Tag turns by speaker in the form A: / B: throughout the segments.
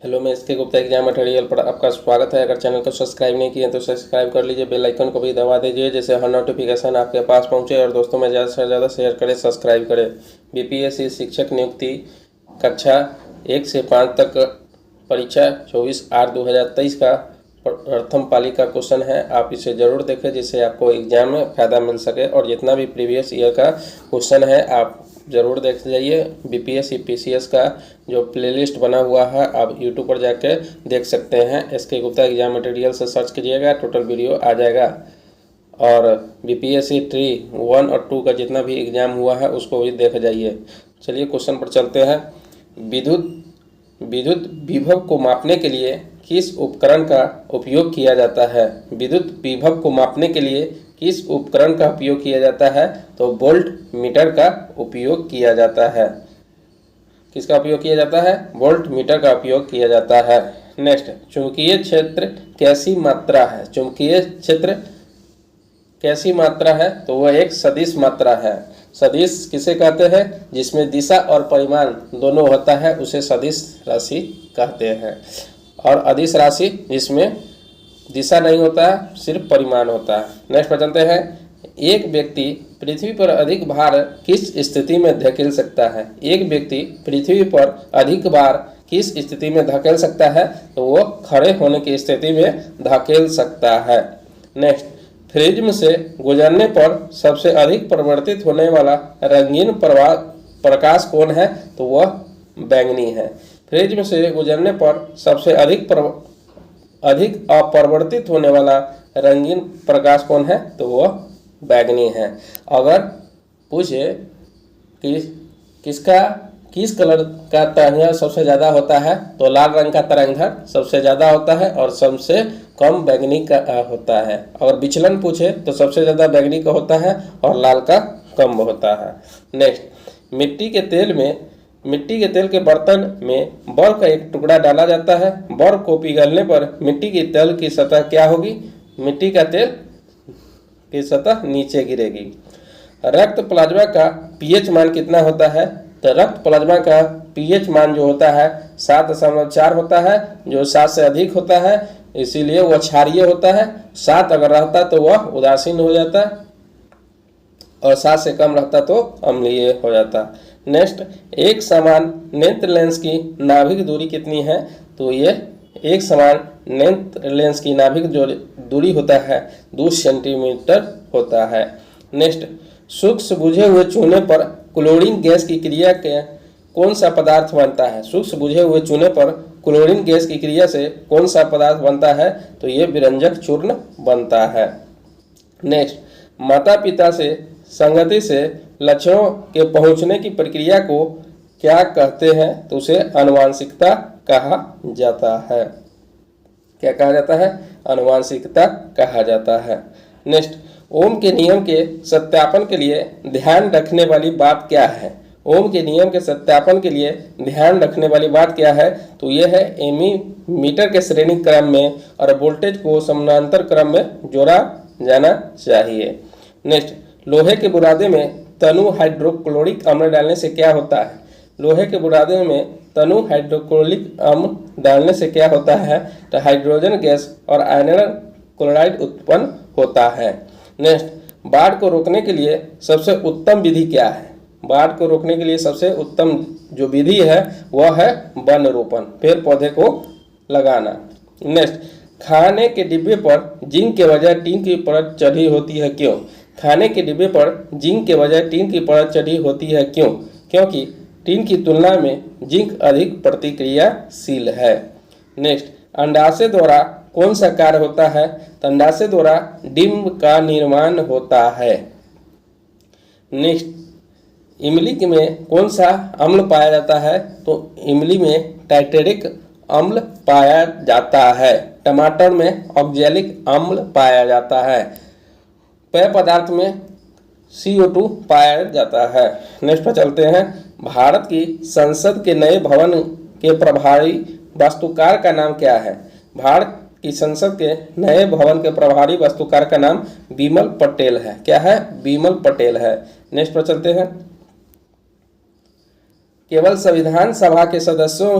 A: Hello, मैं इसके Gupta exam material पर आपका स्वागत है। अगर चैनल को सब्सक्राइब नहीं किए तो सब्सक्राइब कर लीजिए, बेल आइकन को भी दबा दीजिए जिससे हर नोटिफिकेशन आपके पास पहुंचे और दोस्तों में ज़्यादा से ज़्यादा शेयर करें, सब्सक्राइब करें। बीपीएससी शिक्षक नियुक्ति कक्षा 1 से 5 तक परीक्षा 24/8/2023 का प्रथम पाली का क्वेश्चन है। आप इसे ज़रूर देखें जिससे आपको एग्जाम में फ़ायदा मिल सके, और जितना भी प्रीवियस ईयर का क्वेश्चन है आप ज़रूर देख जाइए। बीपीएससी पीसीएस का जो प्लेलिस्ट बना हुआ है आप यूट्यूब पर जाके देख सकते हैं। एसके गुप्ता एग्जाम मटेरियल से सर्च कीजिएगा, टोटल वीडियो आ जाएगा। और बीपीएससी ट्री 1 और 2 का जितना भी एग्ज़ाम हुआ है उसको भी देख जाइए। चलिए क्वेश्चन पर चलते हैं। विद्युत विभव को मापने के लिए किस उपकरण का उपयोग किया जाता है? विद्युत विभव को मापने के लिए किस उपकरण का उपयोग किया जाता है? तो वोल्ट मीटर का उपयोग किया जाता है। किसका उपयोग किया जाता है? वोल्ट मीटर का उपयोग किया जाता है। नेक्स्ट, चुंबकीय क्षेत्र कैसी मात्रा है? चुंबकीय क्षेत्र कैसी मात्रा है? तो वह एक सदिश मात्रा है। सदिश किसे कहते हैं? जिसमें दिशा और परिमाण दोनों होता है उसे सदिश राशि कहते हैं। और अदिश राशि जिसमें दिशा नहीं होता है, सिर्फ परिमाण होता है। नेक्स्ट पर चलते हैं। एक व्यक्ति पृथ्वी पर अधिक भार किस स्थिति में धकेल सकता है? एक व्यक्ति पृथ्वी पर अधिक भार किस स्थिति में धकेल सकता है? तो वो खड़े होने की स्थिति में धकेल सकता है। नेक्स्ट, प्रिज्म से गुजरने पर सबसे अधिक परिवर्तित होने वाला रंगीन प्रकाश कौन है? तो वह बैंगनी है। प्रिज्म से गुजरने पर सबसे अधिक अपरिवर्तित होने वाला रंगीन प्रकाश कौन है? तो वह बैंगनी है। अगर पूछे कि किस कलर का तरंगधर सबसे ज़्यादा होता है? तो लाल रंग का तरंगधर सबसे ज़्यादा होता है और सबसे कम बैंगनी का होता है। अगर विचलन पूछे तो सबसे ज़्यादा बैंगनी का होता है और लाल का कम होता है। नेक्स्ट, मिट्टी के तेल के बर्तन में बर्फ का एक टुकड़ा डाला जाता है। बर्फ को पिघलने पर मिट्टी के तेल की सतह क्या होगी? मिट्टी का तेल की सतह नीचे गिरेगी। रक्त प्लाज्मा का पीएच मान कितना होता है? तो रक्त प्लाज्मा का पीएच मान जो होता है 7.4 होता है, जो 7 से अधिक होता है इसीलिए वह क्षारीय होता है। 7 अगर रहता तो वह उदासीन हो जाता और 7 से कम रहता तो अम्लीय हो जाता। नेक्स्ट, एक समान नेत्र लेंस की नाभिक दूरी कितनी है? तो ये एक समान नेत्र लेंस की नाभिक जो दूरी होता है 2 सेंटीमीटर होता है। नेक्स्ट, सूक्ष्म बुझे हुए चूने पर क्लोरीन गैस की क्रिया के कौन सा पदार्थ बनता है? सूक्ष्म बुझे हुए चूने पर क्लोरीन गैस की क्रिया से कौन सा पदार्थ बनता है? तो ये विरंजक चूर्ण बनता है। नेक्स्ट, माता पिता से संगति से लक्षणों के पहुंचने की प्रक्रिया को क्या कहते हैं? तो उसे आनुवंशिकता कहा जाता है। क्या कहा जाता है? आनुवंशिकता कहा जाता है। नेक्स्ट, ओम के नियम के सत्यापन के लिए ध्यान रखने वाली बात क्या है? ओम के नियम के सत्यापन के लिए ध्यान रखने वाली बात क्या है? तो यह है एमीमीटर के श्रेणी क्रम में और वोल्टेज को समानांतर क्रम में जोड़ा जाना चाहिए। नेक्स्ट, लोहे के बुरादे में तनु हाइड्रोक्लोरिक अम्ल डालने से क्या होता है? लोहे के बुरादे में तनु हाइड्रोक्लोरिक अम्ल डालने से क्या होता है? तो हाइड्रोजन गैस और आयरन क्लोराइड उत्पन्न होता है। नेक्स्ट, बाढ़ को रोकने के लिए सबसे उत्तम विधि क्या है? बाढ़ को रोकने के लिए सबसे उत्तम जो विधि है वह है वन रोपण, पेड़ पौधे को लगाना। नेक्स्ट, खाने के डिब्बे पर जिंक के बजाय टीन की परत चढ़ी होती है, क्यों? खाने के डिब्बे पर जिंक के बजाय टीन की परत चढ़ी होती है, क्यों? क्योंकि टीन की तुलना में जिंक अधिक प्रतिक्रियाशील है। नेक्स्ट, अंडाशय द्वारा कौन सा कार्य होता है? तो अंडाशय द्वारा डिंब का निर्माण होता है। नेक्स्ट, इमली में कौन सा अम्ल पाया जाता है? तो इमली में टाइटेरिक अम्ल पाया जाता है। टमाटर में ऑक्जेलिक अम्ल पाया जाता है। पेय पदार्थ में CO2 पाया जाता है। नेक्स्ट पर चलते हैं। भारत की संसद के नए भवन के प्रभारी वास्तुकार का नाम क्या है? भारत की संसद के नए भवन के प्रभारी वास्तुकार का नाम बिमल पटेल है। क्या है? बिमल पटेल है। नेक्स्ट पर चलते हैं। केवल संविधान सभा के सदस्यों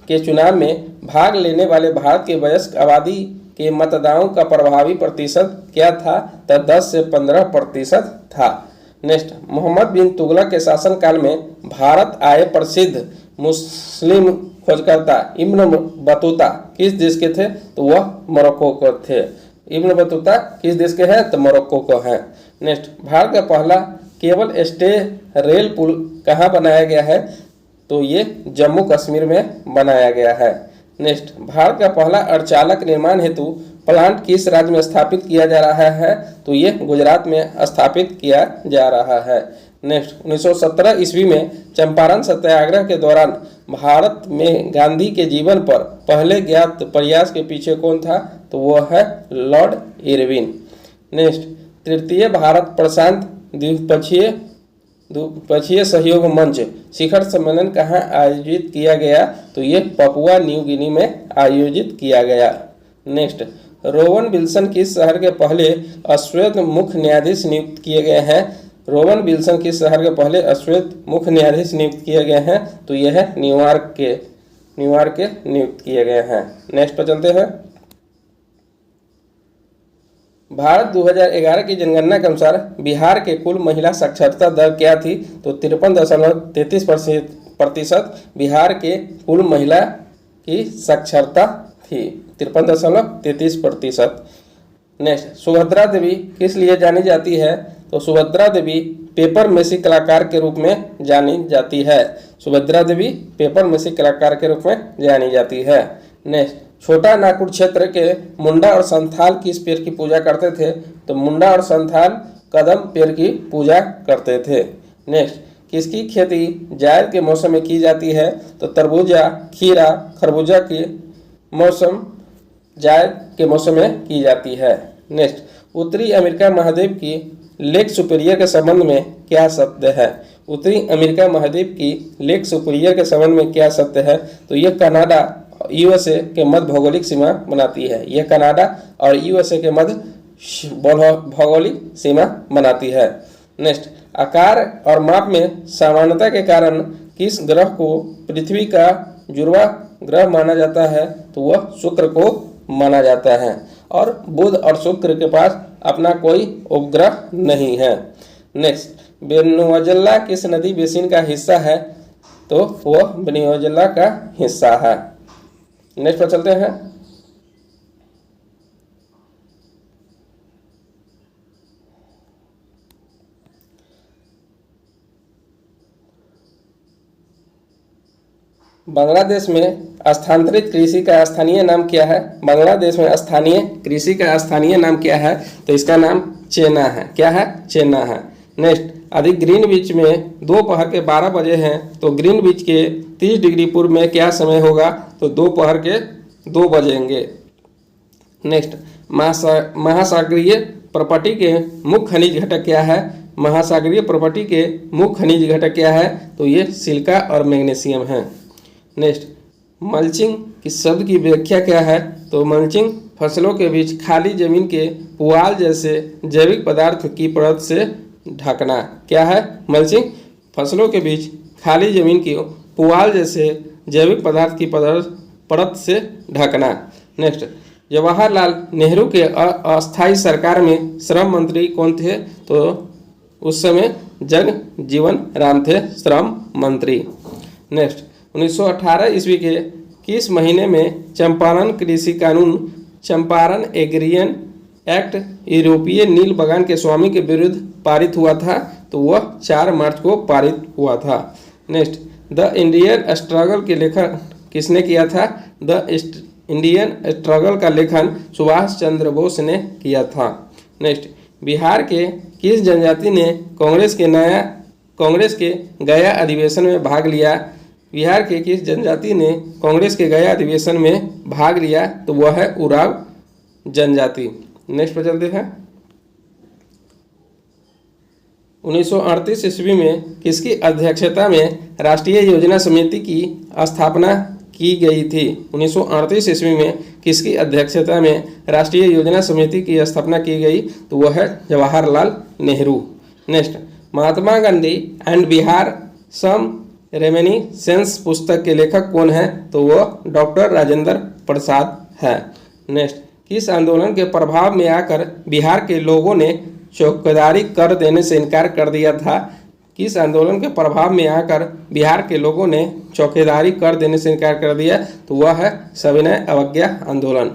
A: के चुनाव में भाग लेने वाले भारत के वयस्क आबादी के मतदाताओं का प्रभावी प्रतिशत क्या था? तो 10 से 15% था। नेक्स्ट, मोहम्मद बिन तुगलक के शासनकाल में भारत आए प्रसिद्ध मुस्लिम खोजकर्ता इब्न बतूता किस देश के थे? तो वह मोरक्को के थे। इब्न बतूता किस देश के हैं? तो मोरक्को को हैं। नेक्स्ट, भारत का पहला केबल स्टे रेल पुल कहाँ बनाया गया है? तो ये जम्मू कश्मीर में बनाया गया है। नेक्स्ट, भारत का पहला अर्धचालक निर्माण हेतु प्लांट किस राज्य में स्थापित किया जा रहा है? तो ये गुजरात में स्थापित किया जा रहा है। नेक्स्ट, 1917 ईस्वी में चंपारण सत्याग्रह के दौरान भारत में गांधी के जीवन पर पहले ज्ञात प्रयास के पीछे कौन था? तो वह है लॉर्ड इरविन। नेक्स्ट, तृतीय भारत प्रशांत द्विपक्षीय सहयोग मंच शिखर सम्मेलन कहाँ आयोजित किया गया? तो ये पपुआ न्यू गिनी में आयोजित किया गया। नेक्स्ट, रोवन विल्सन किस शहर के पहले अश्वेत मुख्य न्यायाधीश नियुक्त किए गए हैं? रोवन विल्सन किस शहर के पहले अश्वेत मुख्य न्यायाधीश नियुक्त किए गए हैं? तो यह है न्यूयॉर्क के नियुक्त किए गए हैं। नेक्स्ट पर चलते हैं। भारत 2011 की जनगणना के अनुसार बिहार के कुल महिला साक्षरता दर क्या थी? तो 53.33% बिहार के कुल महिला की साक्षरता थी, 53.33%। नेक्स्ट, सुभद्रा देवी किस लिए जानी जाती है? तो सुभद्रा देवी पेपर मेसी कलाकार के रूप में जानी जाती है। सुभद्रा देवी पेपर मेसी कलाकार के रूप में जानी जाती है। नेक्स्ट, छोटा नागपुर क्षेत्र के मुंडा और संथाल किस पेड़ की पूजा करते थे? तो मुंडा और संथाल कदम पेड़ की पूजा करते थे। नेक्स्ट, किसकी खेती जायद के मौसम में की जाती है? तो तरबूजा, खीरा, खरबूजा की मौसम जायद के मौसम में की जाती है। नेक्स्ट, उत्तरी अमेरिका महाद्वीप की लेक सुपीरियर के संबंध में क्या शब्द है? उत्तरी अमेरिका महाद्वीप की लेक सुपीरियर के संबंध में क्या शब्द है? तो यह कनाडा यूएसए के मध्य भौगोलिक सीमा बनाती है। यह कनाडा और यूएसए के मध्य भौगोलिक सीमा बनाती है। नेक्स्ट, आकार और माप में समानता के कारण किस ग्रह को पृथ्वी का जुड़वा ग्रह माना जाता है? तो वह शुक्र को माना जाता है। और बुध और शुक्र के पास अपना कोई उपग्रह नहीं है। नेक्स्ट, वेनेजुएला किस नदी बेसिन का हिस्सा है? तो वह वेनेजुएला का हिस्सा है। नेक्स्ट पर चलते हैं। बांग्लादेश में स्थानांतरित कृषि का स्थानीय नाम क्या है? बांग्लादेश में स्थानीय कृषि का स्थानीय नाम क्या है? तो इसका नाम चेना है। क्या है? चेना है। नेक्स्ट, यदि ग्रीनविच में दोपहर के 12 बजे हैं तो ग्रीनविच के 30 डिग्री पूर्व में क्या समय होगा? तो दोपहर के 2 बजेंगे। नेक्स्ट, महासागरीय प्रॉपर्टी के मुख्य खनिज घटक क्या है? महासागरीय प्रॉपर्टी के मुख्य खनिज घटक क्या है? तो ये सिलिका और मैग्नीशियम है। नेक्स्ट, मल्चिंग किस शब्द की व्याख्या क्या है? तो मल्चिंग फसलों के बीच खाली जमीन के पुआल जैसे जैविक पदार्थ की परत से ढकना। क्या है? मल्चिंग फसलों के बीच खाली जमीन की पुआल जैसे जैविक पदार्थ की परत से ढकना। नेक्स्ट, जवाहरलाल नेहरू के अस्थायी सरकार में श्रम मंत्री कौन थे? तो उस समय जगजीवन राम थे श्रम मंत्री। नेक्स्ट, 1918 ईस्वी के किस महीने में चंपारण कृषि कानून चंपारण एग्रियन एक्ट यूरोपीय नील बगान के स्वामी के विरुद्ध पारित हुआ था? तो वह 4 मार्च को पारित हुआ था। नेक्स्ट, द इंडियन स्ट्रगल के लेखन किसने किया था? द इंडियन स्ट्रगल का लेखन सुभाष चंद्र बोस ने किया था। नेक्स्ट, बिहार के किस जनजाति ने कांग्रेस के गया अधिवेशन में भाग लिया? बिहार के किस जनजाति ने कांग्रेस के गया अधिवेशन में भाग लिया? तो वह है उराव जनजाति। नेक्स्ट पर चलते हैं। 1938 ईस्वी में किसकी अध्यक्षता में राष्ट्रीय योजना समिति की स्थापना की गई थी? 1938 ईस्वी में किसकी अध्यक्षता में राष्ट्रीय योजना समिति की स्थापना की गई? तो वह है Jawaharlal Nehru. Next, Mahatma Gandhi and Bihar some reminiscence पुस्तक के लेखक कौन है? तो वो डॉक्टर राजेंद्र प्रसाद है। नेक्स्ट, किस आंदोलन के प्रभाव में आकर बिहार के लोगों ने चौकीदारी कर देने से इनकार कर दिया था? किस आंदोलन के प्रभाव में आकर बिहार के लोगों ने चौकीदारी कर देने से इनकार कर दिया? तो वह है सविनय अवज्ञा आंदोलन।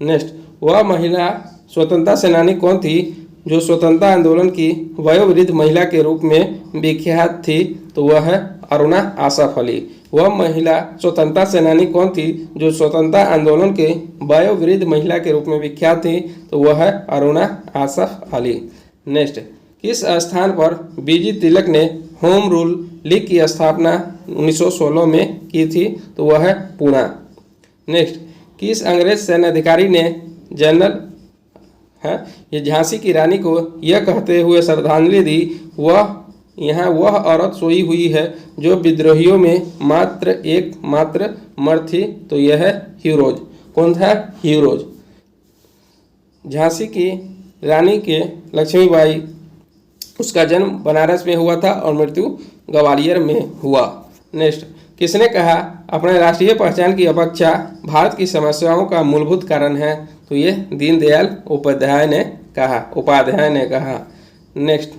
A: नेक्स्ट, वह महिला स्वतंत्रता सेनानी कौन थी जो स्वतंत्रता आंदोलन की वयोवृद्ध महिला के रूप में विख्यात थी? तो वह है अरुणा आसफ अली। वह महिला स्वतंत्रता सेनानी कौन थी जो स्वतंत्रता आंदोलन के वयोवृद्ध महिला के रूप में विख्यात थी? तो वह है अरुणा आसफ अली। नेक्स्ट, किस स्थान पर बीजी तिलक ने होम रूल लीग की स्थापना 1916 में की थी? तो वह है पूना। नेक्स्ट, किस अंग्रेज सैन्य अधिकारी ने जनरल ये झांसी की रानी को यह कहते हुए श्रद्धांजलि दी, वह यहाँ वह औरत सोई हुई है जो विद्रोहियों में मात्र मर्द थी? तो यह है हीरोज। कौन था? हीरोज। झांसी की रानी के लक्ष्मीबाई, उसका जन्म बनारस में हुआ था और मृत्यु ग्वालियर में हुआ। नेक्स्ट, किसने कहा अपने राष्ट्रीय पहचान की अपेक्षा भारत की समस्याओं का मूलभूत कारण है? तो ये दीनदयाल उपाध्याय ने कहा। नेक्स्ट,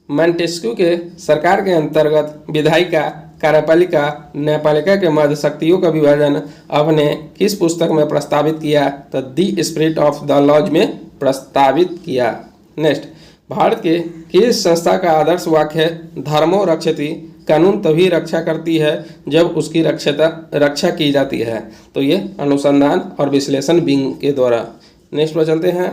A: मॉन्टेस्क्यू के सरकार के अंतर्गत विधायिका, कार्यपालिका, न्यायपालिका के मध्य शक्तियों का विभाजन आपने किस पुस्तक में प्रस्तावित किया? तो the spirit of the laws में प्रस्तावित किया। नेक्स्ट, भारत के किस संस्था का आदर्श वाक्य है धर्मो रक्षति, कानून तभी रक्षा करती है जब उसकी रक्षा की जाती है? तो ये अनुसंधान और विश्लेषण विंग के द्वारा। नेक्स्ट पर चलते हैं,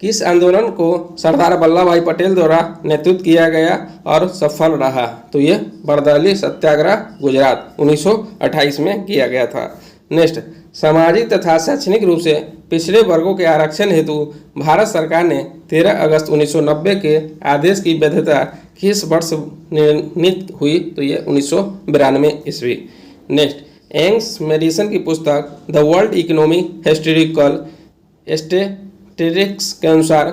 A: किस आंदोलन को सरदार वल्लभ भाई पटेल द्वारा नेतृत्व किया गया और सफल रहा? तो ये बरदौली सत्याग्रह गुजरात 1928 में किया गया था। नेक्स्ट, सामाजिक तथा शैक्षणिक रूप से पिछड़े वर्गों के आरक्षण हेतु भारत सरकार ने 13 अगस्त 1990 के आदेश की वैधता किस वर्ष निर्णीत हुई? तो ये 1992 ईस्वी। नेक्स्ट, एंग्स मेडिसन की पुस्तक the world economy historical statistics के अनुसार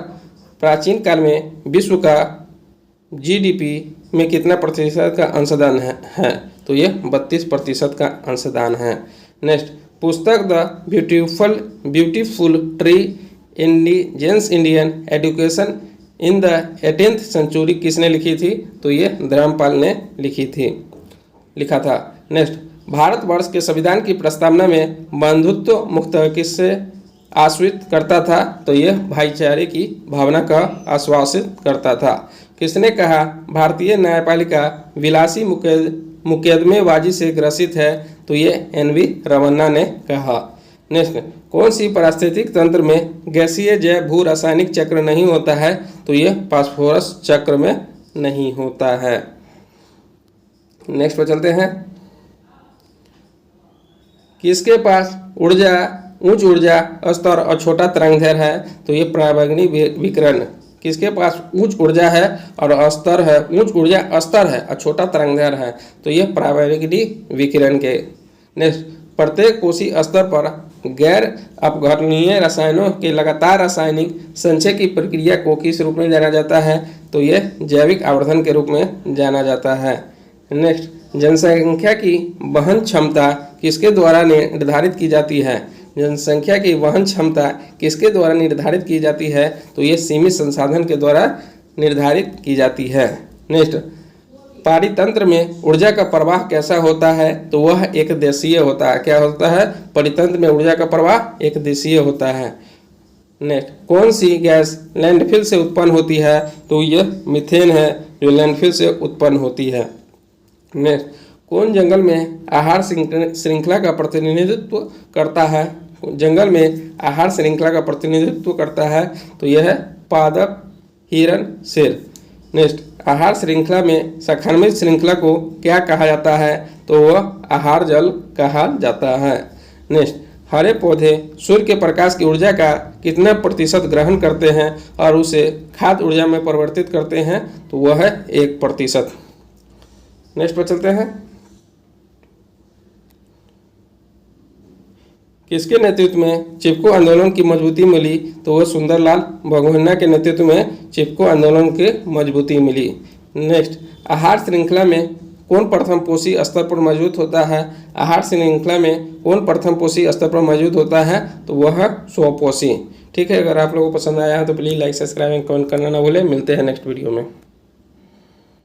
A: प्राचीन काल में विश्व का जीडीपी में कितना प्रतिशत का अंशदान है? तो ये 32% का अंशदान है। नेक्स्ट, पुस्तक the beautiful tree indigenous Indian education in the 18th century किसने लिखी थी? तो ये धर्मपाल ने लिखा था। नेक्स्ट, भारतवर्ष के संविधान की प्रस्तावना में बंधुत्व मुक्त किससे आश्वासित करता था? तो ये भाईचारे की भावना का आश्वासित करता था। किसने कहा भारतीय न्यायपालिका विलासी मुकदमेबाजी से ग्रसित है? तो ये NV रमन्ना ने कहा। नेक्स्ट, कौन सी पारिस्थितिक तंत्र में गैसीय जैव भू रासायनिक चक्र नहीं होता है? तो ये फास्फोरस चक्र में नहीं होता है। नेक्स्ट पर चलते हैं, किसके पास उच्च ऊर्जा स्तर और छोटा तरंगदैर्घ्य है? तो ये पराबैंगनी विकिरण। किसके पास उच्च ऊर्जा है और उच्च ऊर्जा स्तर है और छोटा तरंगदैर्घ्य है? तो ये पराबैंगनी विकिरण के। नेक्स्ट, प्रत्येक कोशीय स्तर पर गैर अपघटनीय रसायनों के लगातार रासायनिक संचय की प्रक्रिया को किस रूप में जाना जाता है? तो ये जैविक आवर्धन के रूप में जाना जाता है। नेक्स्ट, जनसंख्या की वहन क्षमता किसके द्वारा निर्धारित की जाती है? जनसंख्या की वहन क्षमता किसके द्वारा निर्धारित की जाती है? तो ये सीमित संसाधन के द्वारा निर्धारित की जाती है। नेक्स्ट, पारितंत्र में ऊर्जा का प्रवाह कैसा होता है? तो वह एक दिशीय होता है। क्या होता है? परितंत्र में ऊर्जा का प्रवाह एक दिशीय होता है। नेक्स्ट, कौन सी गैस लैंडफिल से उत्पन्न होती है? तो यह मीथेन है जो लैंडफिल से उत्पन्न होती है। नेक्स्ट, कौन जंगल में आहार श्रृंखला का प्रतिनिधित्व करता है? जंगल में आहार श्रृंखला का प्रतिनिधित्व करता है? तो यह है पादप, हिरण, शेर। नेक्स्ट, आहार श्रृंखला में शाखान्वित श्रृंखला को क्या कहा जाता है? तो वह आहार जल कहा जाता है। नेक्स्ट, हरे पौधे सूर्य के प्रकाश की ऊर्जा का कितना प्रतिशत ग्रहण करते हैं और उसे खाद्य ऊर्जा में परिवर्तित करते हैं? तो वह है 1%। नेक्स्ट पर चलते हैं, किसके नेतृत्व में चिपको आंदोलन की मजबूती मिली? तो वह सुंदरलाल बहुगुणा के नेतृत्व में चिपको आंदोलन की मजबूती मिली। नेक्स्ट, आहार श्रृंखला में कौन प्रथम पोषी स्तर पर मौजूद होता है? आहार श्रृंखला में कौन प्रथम पोषी स्तर पर मौजूद होता है? तो वह स्वपोषी। ठीक है, अगर आप लोगों को पसंद आया है तो please like, subscribe and comment करना ना भूलें। मिलते हैं नेक्स्ट वीडियो में।